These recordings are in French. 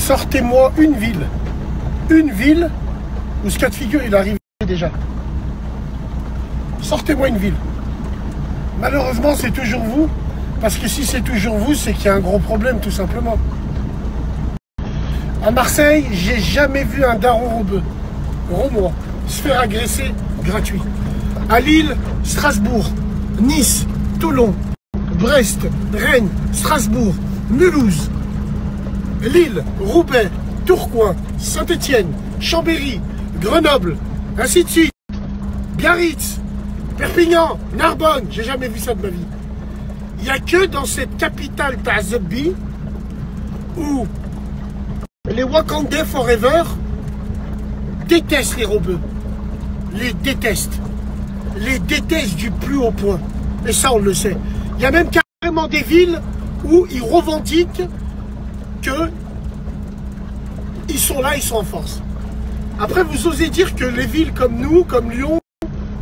Sortez-moi une ville où ce cas de figure il arrive déjà. Sortez-moi une ville. Malheureusement, c'est toujours vous, parce que si c'est toujours vous, c'est qu'il y a un gros problème, tout simplement. À Marseille, j'ai jamais vu un daron roumois se faire agresser gratuit. À Lille, Strasbourg, Nice, Toulon, Brest, Rennes, Strasbourg, Mulhouse, Lille, Roubaix, Tourcoing, Saint-Étienne, Chambéry, Grenoble, ainsi de suite, Biarritz, Perpignan, Narbonne, j'ai jamais vu ça de ma vie. Il n'y a que dans cette capitale Ta'zebbi où les Wakandais Forever détestent les rebeux. Les détestent du plus haut point. Et ça, on le sait. Il y a même carrément des villes où ils revendiquent que ils sont là, ils sont en force. Après, vous osez dire que les villes comme nous, comme Lyon,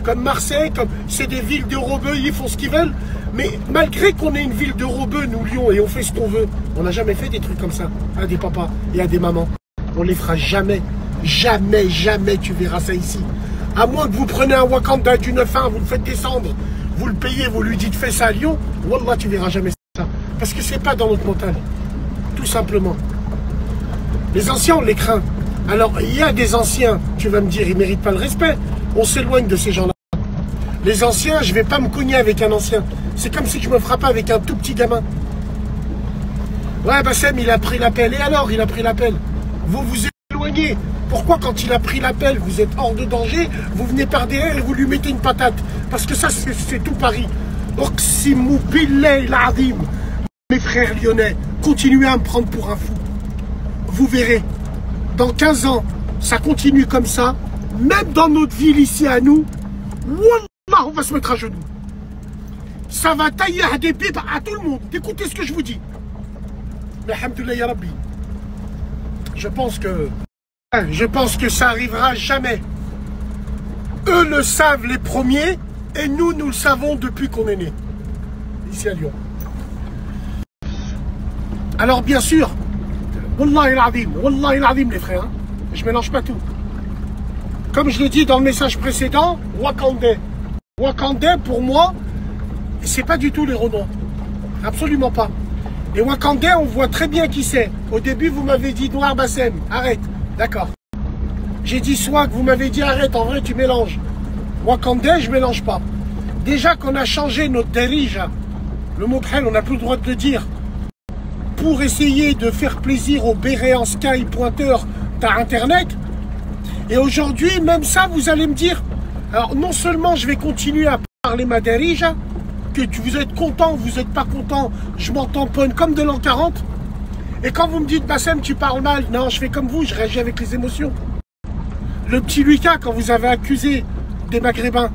comme Marseille, c'est des villes de rebeux, ils font ce qu'ils veulent. Mais malgré qu'on ait une ville de rebeux, nous Lyon, et on fait ce qu'on veut, on n'a jamais fait des trucs comme ça à des papas et à des mamans. On les fera jamais. Jamais, jamais tu verras ça ici. À moins que vous preniez un Wakanda du 9-1, vous le faites descendre, vous le payez, vous lui dites fais ça à Lyon, wallah tu verras jamais ça. Parce que c'est pas dans notre mental. Tout simplement. Les anciens, on les craint. Alors, il y a des anciens, tu vas me dire, ils ne méritent pas le respect. On s'éloigne de ces gens-là. Les anciens, je ne vais pas me cogner avec un ancien. C'est comme si je me frappais avec un tout petit gamin. Ouais, Bassem, il a pris l'appel. Et alors, il a pris l'appel. Vous vous éloignez. Pourquoi, quand il a pris l'appel, vous êtes hors de danger, vous venez par derrière et vous lui mettez une patate? Parce que ça, c'est tout Paris. Oximou billahi l'azim. Mes frères lyonnais, continuez à me prendre pour un fou. Vous verrez, dans 15 ans, ça continue comme ça. Même dans notre ville ici à nous, wallah, on va se mettre à genoux. Ça va tailler à des pipes à tout le monde. Écoutez ce que je vous dis. Mais alhamdoulilah ya Rabbi. Je pense que ça arrivera jamais. Eux le savent les premiers et nous le savons depuis qu'on est né. Ici à Lyon. Alors bien sûr, Wallahi l'azim les frères, hein, je mélange pas tout. Comme je l'ai dit dans le message précédent, Wakandais. Wakandais pour moi, c'est pas du tout les Renois. Absolument pas. Les Wakandais, on voit très bien qui c'est. Au début, vous m'avez dit Noir Bassem, arrête. D'accord. J'ai dit Swag, vous m'avez dit arrête, en vrai tu mélanges. Wakandais, je mélange pas. Déjà qu'on a changé notre derija, le mot prel, on n'a plus le droit de le dire, pour essayer de faire plaisir aux bérets en sky pointeurs par internet. Et aujourd'hui, même ça, vous allez me dire, alors non seulement je vais continuer à parler ma derija, que vous êtes content, vous n'êtes pas content, je m'en tamponne comme de l'an 40. Et quand vous me dites, Bassem, tu parles mal, non, je fais comme vous, je réagis avec les émotions. Le petit Lucas, quand vous avez accusé des Maghrébins,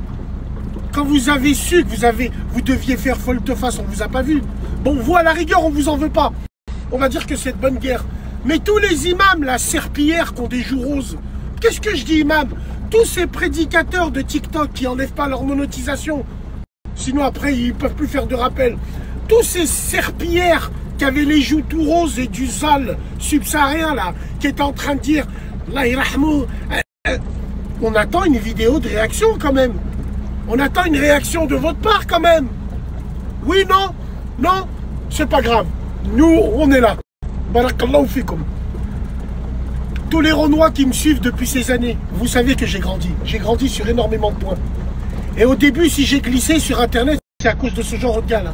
quand vous avez su que vous deviez faire volte-face, on ne vous a pas vu. Bon, vous, à la rigueur, on ne vous en veut pas. On va dire que c'est de bonne guerre. Mais tous les imams, la serpillière, qui ont des joues roses, qu'est-ce que je dis, imam? Tous ces prédicateurs de TikTok qui n'enlèvent pas leur monétisation, sinon après, ils ne peuvent plus faire de rappel. Tous ces serpillières qui avaient les joues tout roses et du sale subsaharien, là, qui étaient en train de dire, là, irahmou, on attend une vidéo de réaction quand même. On attend une réaction de votre part quand même. Oui, non, non, c'est pas grave. Nous, on est là. Barakallahu fikum. Tous les Renois qui me suivent depuis ces années, vous savez que j'ai grandi. J'ai grandi sur énormément de points. Et au début, si j'ai glissé sur Internet, c'est à cause de ce genre de gars-là.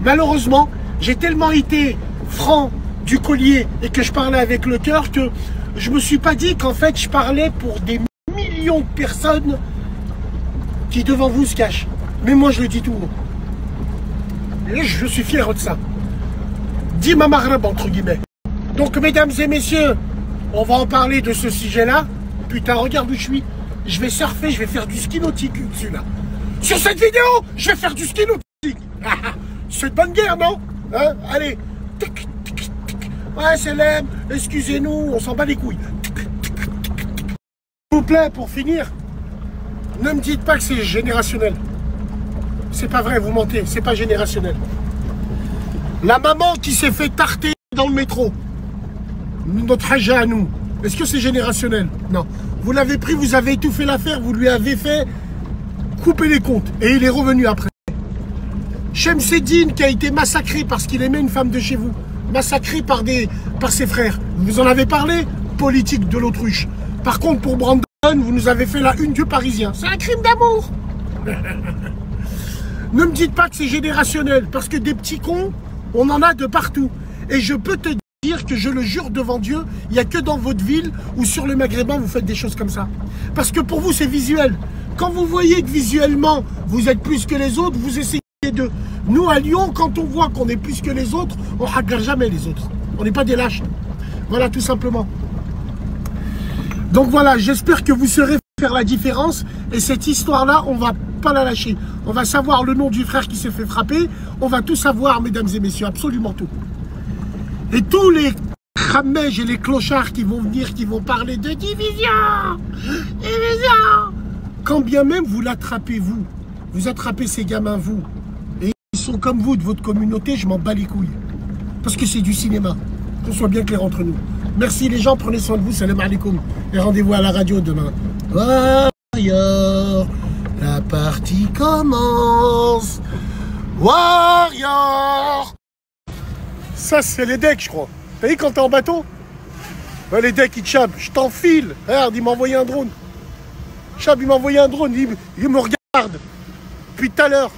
Malheureusement, j'ai tellement été franc du collier et que je parlais avec le cœur que je me suis pas dit qu'en fait, je parlais pour des millions de personnes qui devant vous se cachent. Mais moi, je le dis tout haut. Et je suis fier de ça. Dis ma Maghreb, entre guillemets. Donc, mesdames et messieurs, on va en parler de ce sujet-là. Putain, regarde où je suis. Je vais surfer, je vais faire du ski nautique dessus, là. Sur cette vidéo, je vais faire du ski nautique. C'est de bonne guerre, non? Hein? Allez. Tic, tic, tic. Ouais, c'est l'aime. Excusez-nous, on s'en bat les couilles. S'il vous plaît, pour finir, ne me dites pas que c'est générationnel. C'est pas vrai, vous mentez, c'est pas générationnel. La maman qui s'est fait tarter dans le métro, notre haja à nous, est-ce que c'est générationnel? Non. Vous l'avez pris, vous avez étouffé l'affaire, vous lui avez fait couper les comptes. Et il est revenu après. Chemseddine qui a été massacré parce qu'il aimait une femme de chez vous. Massacré par ses frères. Vous en avez parlé? Politique de l'autruche. Par contre, pour Brandon, vous nous avez fait la une du Parisien. C'est un crime d'amour. Ne me dites pas que c'est générationnel, parce que des petits cons, on en a de partout. Et je peux te dire que je le jure devant Dieu, il n'y a que dans votre ville ou sur le Maghrébin, vous faites des choses comme ça. Parce que pour vous, c'est visuel. Quand vous voyez que visuellement, vous êtes plus que les autres, vous essayez de... Nous, à Lyon, quand on voit qu'on est plus que les autres, on ne regarde jamais les autres. On n'est pas des lâches. Voilà, tout simplement. Donc voilà, j'espère que vous saurez faire la différence. Et cette histoire-là, on ne va pas la lâcher. On va savoir le nom du frère qui s'est fait frapper. On va tout savoir, mesdames et messieurs, absolument tout. Et tous les khamèges et les clochards qui vont venir, qui vont parler de division, quand bien même vous l'attrapez, vous attrapez ces gamins, vous, et ils sont comme vous, de votre communauté, je m'en bats les couilles. Parce que c'est du cinéma. Qu'on soit bien clair entre nous. Merci les gens, prenez soin de vous, salam alaikum. Et rendez-vous à la radio demain. Warrior, la partie commence. Warrior. Ça, c'est les decks, je crois. Vous voyez quand t'es en bateau? Ouais, les decks, ils te chapent. Je t'enfile. Regarde, il m'a envoyé un drone. Chab, il m'a envoyé un drone. Il me regarde. Depuis tout à l'heure.